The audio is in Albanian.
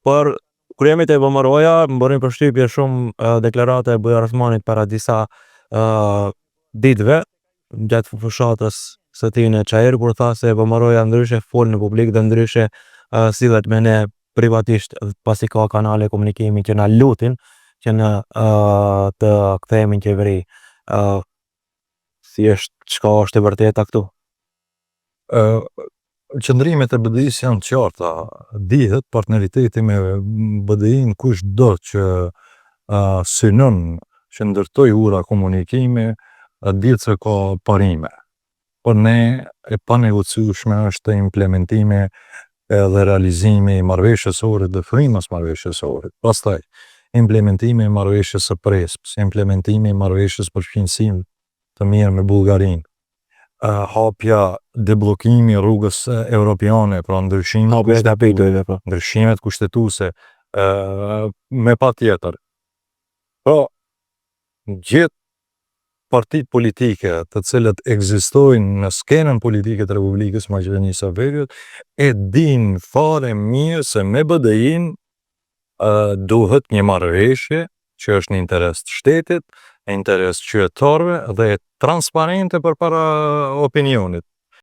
Por kur jemi te BMR-ja, më bërin përshtypje shumë deklarata e Bujar Osmanit para disa ditëve gjatë fushatës së tij në Çajër, kur tha se BMR-ja ndryshe fol në publik dhe ndryshe sillet me ne privatisht, pasi ka kanale komunikimi që na lutin që në të kthehemi në qeveri. Çka është e vërteta këtu? Qëndrimet e BDI-s janë të qarta. Dihet partneriteti me BDI-n, kushdo që synon që ndërtoj ura komunikimi, dihet se ka parime. Por ne e panegociueshme është implementimi dhe realizimi i marrëveshjes së Ohrit dhe frymës marrëveshjes së Ohrit. Pastaj implementimi i marrëveshjes së Prespës, implementimi i marrëveshjes për shqetësim të mirë me Bullgarinë. Hapja, deblokimi rrugës europiane, pra ndryshimet kushtetuese, me patjetër. Pra, gjithë partitë politike të cilët ekzistojnë në skenën politike të Republikës Maqedonisë së Veriut e dinë fare mirë se me BDI-n duhet një marrëveshje që është në interes të shtetit, në interes qytetarëve dhe transparente përpara opinionit.